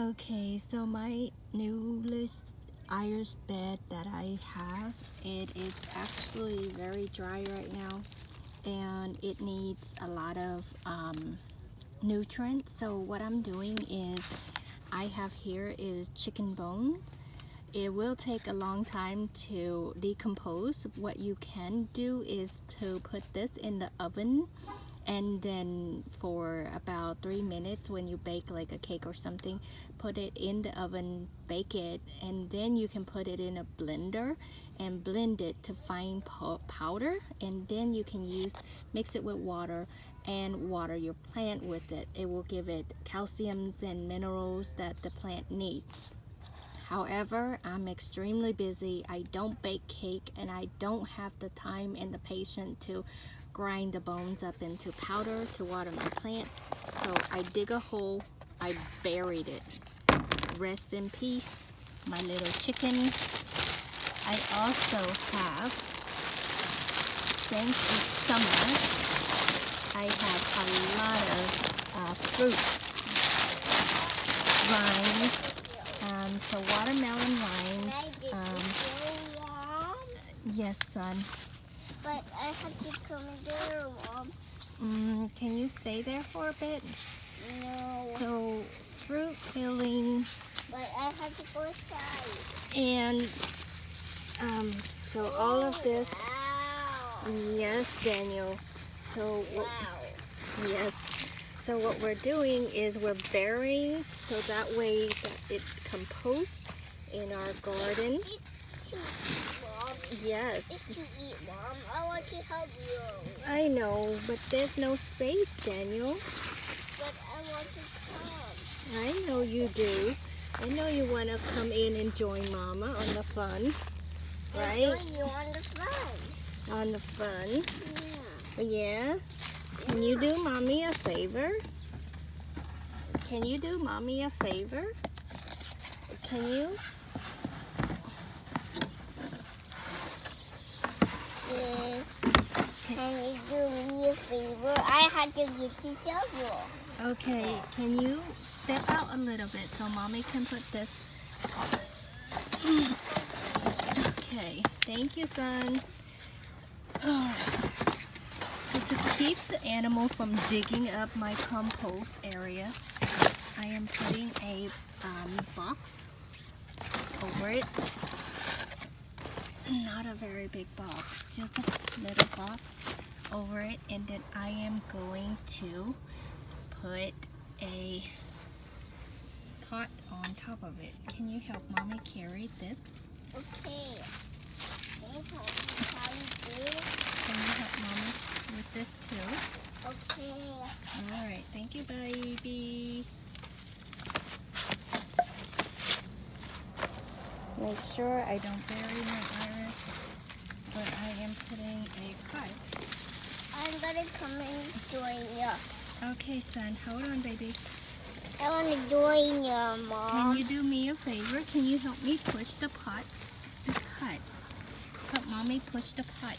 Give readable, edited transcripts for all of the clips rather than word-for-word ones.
Okay, so my newest iris bed that I have, it is actually very dry right now, and it needs a lot of nutrients. So what I'm doing is I have here is chicken bone. It will take a long time to decompose. What you can do is to put this in the oven, and then for about 3 minutes when you bake like a cake or something, put it in the oven, bake it, and then you can put it in a blender and blend it to fine powder, and then you can mix it with water and water your plant with it. It will give it calciums and minerals that the plant needs. However, I'm extremely busy. I don't bake cake, and I don't have the time and the patience to grind the bones up into powder to water my plant. So I dig a hole, I buried it. Rest in peace, my little chicken. I also have, since it's summer, I have a lot of fruits, rinds. So watermelon rinds. Yes, son. But I have to come in there, Mom. Can you stay there for a bit? No. So fruit peeling. But I have to go inside. And so all of this. Wow. Yes, Daniel. So Wow. yes. So what we're doing is we're burying so that way that it composts in our garden. It's to eat, Mom. Yes. It's to eat, Mom. I want to help you. I know, but there's no space, Daniel. But I want to come. I know you do. I know you want to come in and join Mama on the fun, right? I'll join you on the fun. On the fun. Yeah. Yeah? Can you do Mommy a favor? Can you do Mommy a favor? Can you? Yeah. Can you do me a favor? I have to get the shovel. Okay, can you step out a little bit so Mommy can put this? Okay, thank you, son. So to keep the animal from digging up my compost area, I am putting a box over it. Not a very big box, just a little box over it, and then I am going to put a pot on top of it. Can you help Mommy carry this? Okay. Can you help me carry this? Can you help Mommy with this too? Okay. Alright, thank you, baby. Make sure I don't bury my iris, but I am putting a pot. I'm gonna come and join you. Okay, son, hold on, baby. I want to join you, Mom. Can you do me a favor? Can you help me push the pot? The pot. Help Mommy push the pot.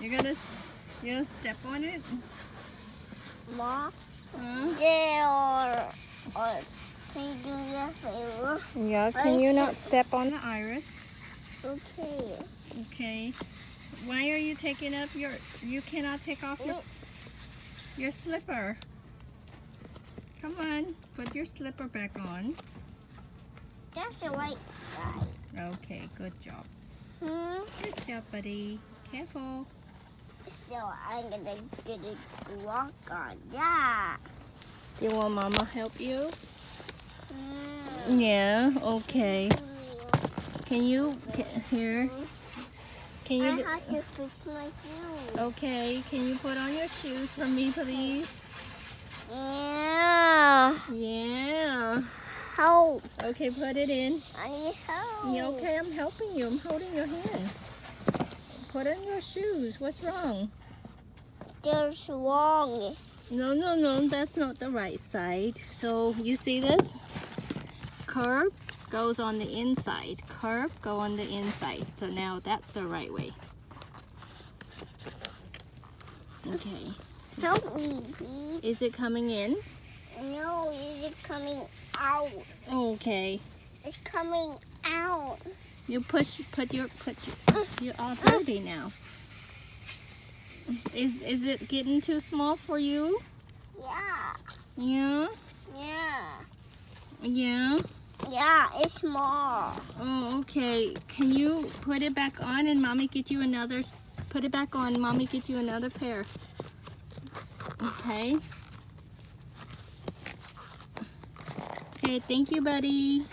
You're gonna step on it? Mom? Huh? Can you do me a favor? Yeah, can you not step on the iris? Okay. Okay. Why are you taking up you cannot take off your slipper. Come on, put your slipper back on. That's the right side. Okay, good job. Hmm? Good job, buddy. Careful. So I'm gonna get a walk on that. Do you want Mama help you? Hmm. Yeah, okay. Can you, here? Can I you, have to fix my shoes. okay, can you put on your shoes for me, please? Yeah. Yeah. Help. Okay, put it in. I need help. You okay? I'm helping you. I'm holding your hand. Put on your shoes. What's wrong? There's wrong. No, that's not the right side. So you see this? Curve goes on the inside. Curve go on the inside. So now that's the right way. Okay. Help me, please. Is it coming in? No, it's coming out. Okay. It's coming out. You you're all dirty now. Is it getting too small for you? Yeah. Yeah? Yeah. Yeah? Yeah, it's small. Oh, okay. Can you put it back on and Mommy get you another, put it back on, Mommy get you another pair. Okay. Okay, thank you, buddy.